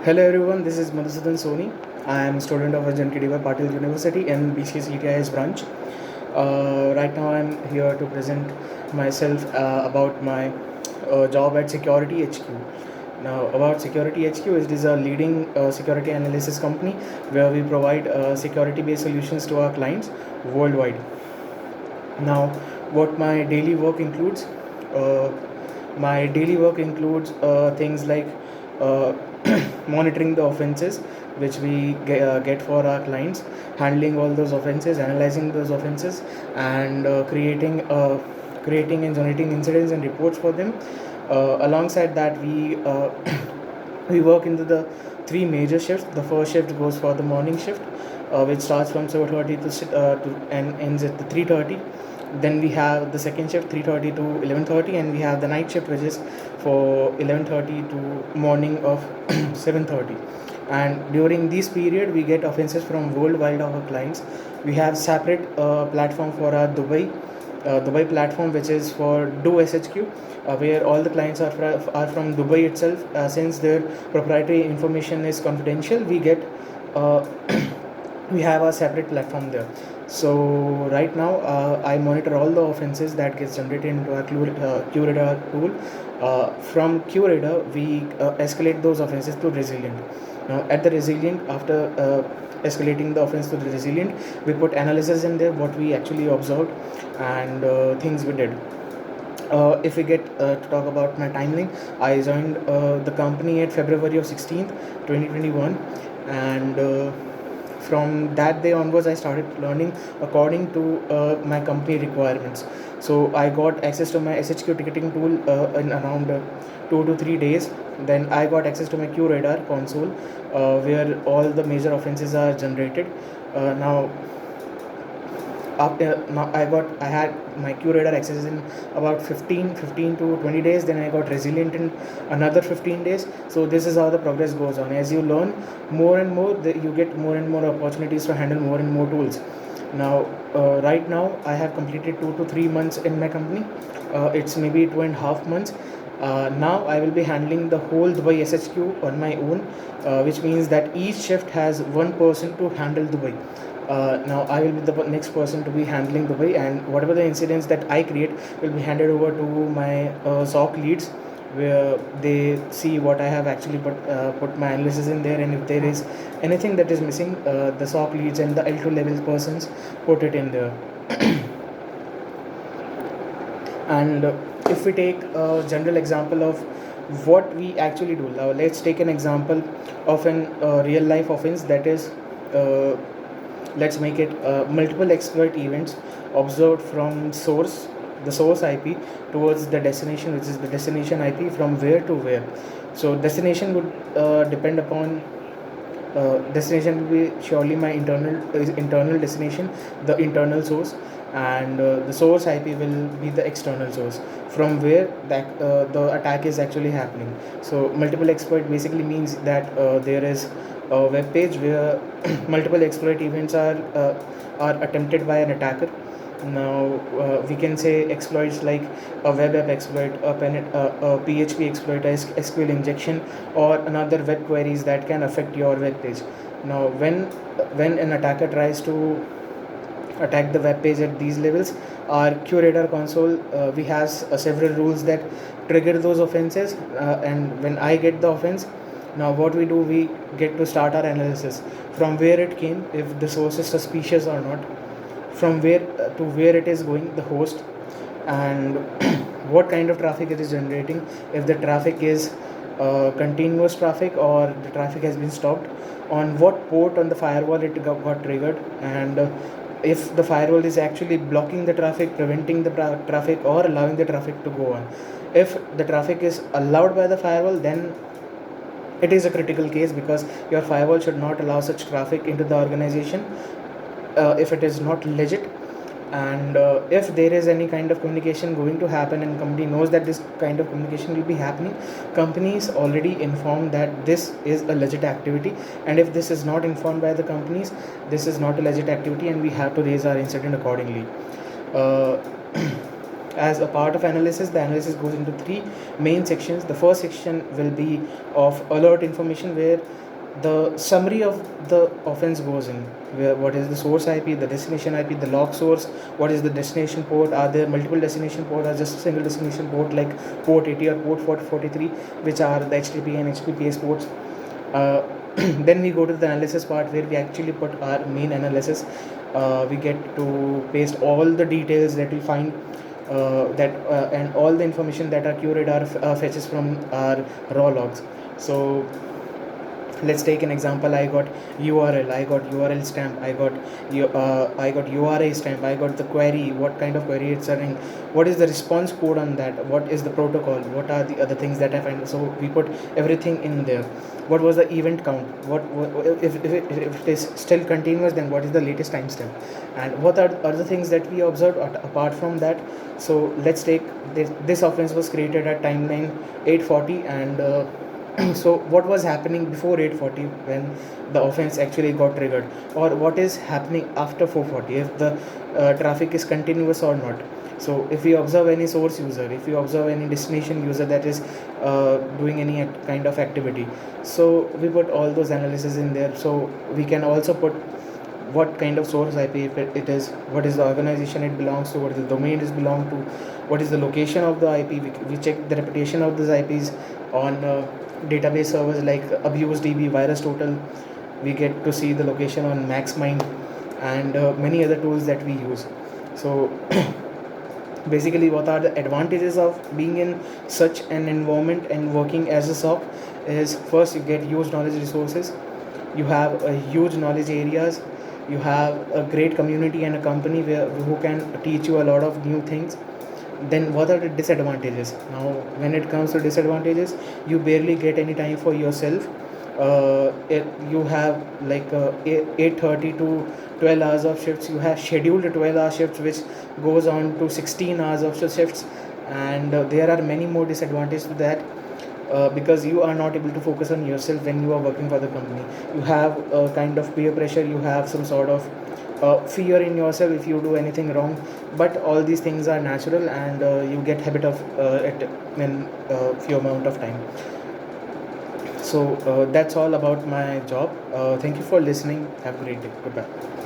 Hello everyone, this is Madhusudan Soni. I am a student of Rajan K.D.Y. Patil University in BCCTI's branch. Right now I'm here to present myself about my job at Security HQ. Now about Security HQ, it is a leading security analysis company where we provide security-based solutions to our clients worldwide. Now what my daily work includes? Uh, my daily work includes things like uh, monitoring the offenses which we get for our clients, handling all those offenses, analyzing those offenses, and creating and generating incidents and reports for them. Alongside that, we we work into the three major shifts. The first shift goes for the morning shift, which starts from 7:30 to and ends at the 3:30. Then we have the second shift 3:30 to 11:30, and we have the night shift which is for 11:30 to morning of 7:30. And during this period we get offenses from worldwide of our clients. We have separate platform for our Dubai platform, which is for Do SHQ, where all the clients are from Dubai itself. Since their proprietary information is confidential, we get uh, we have a separate platform there. So right now I monitor all the offenses that gets generated into our QRadar tool. From QRadar we escalate those offenses to Resilient. Now at the Resilient, after escalating the offense to the Resilient, we put analysis in there, what we actually observed, and things we did. If we get to talk about my timeline, I joined the company at February of 16th, 2021, and from that day onwards, I started learning according to my company requirements. So I got access to my SHQ ticketing tool in around 2 to 3 days. Then I got access to my QRadar console, where all the major offenses are generated. Now after now I had my QRadar access in about 15 to 20 days. Then I got Resilient in another 15 days. So this is how the progress goes on. As you learn more and more, you get more and more opportunities to handle more and more tools. Now right now I have completed 2 to 3 months in my company. It's maybe 2.5 months. Now I will be handling the whole Dubai SHQ on my own, which means that each shift has one person to handle Dubai. Now I will be the next person to be handling Dubai, and whatever the incidents that I create will be handed over to my SOC leads, where they see what I have actually put my analysis in there, and if there is anything that is missing, the SOC leads and the L2 level persons put it in there. And if we take a general example of what we actually do, now let's take an example of an real life offense, that is uh, let's make it multiple exploit events observed from the source IP towards the destination, which is the destination IP, from where to where. So destination would depend upon destination will be surely my internal destination, the internal source, and the source IP will be the external source from where the attack is actually happening. So multiple exploit basically means that there is a web page where multiple exploit events are attempted by an attacker. Now we can say exploits like a web app exploit, a PHP exploit, a SQL injection, or another web queries that can affect your web page. Now when an attacker tries to attack the web page at these levels, our QRadar console, we have several rules that trigger those offenses, and when I get the offense, now what we do, we get to start our analysis from where it came, if the source is suspicious or not, from where to where it is going, the host, and what kind of traffic it is generating, if the traffic is continuous traffic or the traffic has been stopped, on what port on the firewall it got triggered, and if the firewall is actually blocking the traffic, preventing the traffic, or allowing the traffic to go on. If the traffic is allowed by the firewall, then it is a critical case, because your firewall should not allow such traffic into the organization if it is not legit. And if there is any kind of communication going to happen and company knows that this kind of communication will be happening, companies already informed that this is a legit activity, and if this is not informed by the companies, this is not a legit activity, and we have to raise our incident accordingly. uh, As a part of analysis, the analysis goes into three main sections. The first section will be of alert information, where the summary of the offense goes in, where what is the source IP, the destination IP, the log source, what is the destination port, are there multiple destination port or just a single destination port like port 80 or port 4043, which are the HTTP and HTTPS ports. Then we go to the analysis part, where we actually put our main analysis. We get to paste all the details that we find, and all the information that are queried are fetches from our raw logs. So let's take an example. I got URL, I got URL stamp, I got URI stamp, I got the query, what kind of query it's running, what is the response code on that, what is the protocol, what are the other things that I find. So we put everything in there. What was the event count, if it is still continuous, then what is the latest timestamp, and what are other things that we observed apart from that. So let's take this offense was created at timeline 840, and so what was happening before 840 when the offense actually got triggered, or what is happening after 440, if the traffic is continuous or not. So if we observe any source user, if we observe any destination user that is doing any kind of activity, so we put all those analysis in there. So we can also put what kind of source IP it is, what is the organization it belongs to, what is the domain it belongs to, what is the location of the IP. We check the reputation of these IPs on database servers like AbuseDB, VirusTotal. We get to see the location on MaxMind and many other tools that we use. So basically, what are the advantages of being in such an environment and working as a SOC is, first, you get huge knowledge resources, you have a huge knowledge areas, you have a great community and a company who can teach you a lot of new things. Then what are the disadvantages? Now when it comes to disadvantages, you barely get any time for yourself. You have like 8:30 to 12 hours of shifts. You have scheduled 12-hour shifts, which goes on to 16 hours of shifts, and there are many more disadvantages to that. Because you are not able to focus on yourself when you are working for the company. You have a kind of peer pressure, you have some sort of fear in yourself if you do anything wrong. But all these things are natural, and you get habit of it in few amount of time. So that's all about my job. Thank you for listening. Have a great day. Goodbye.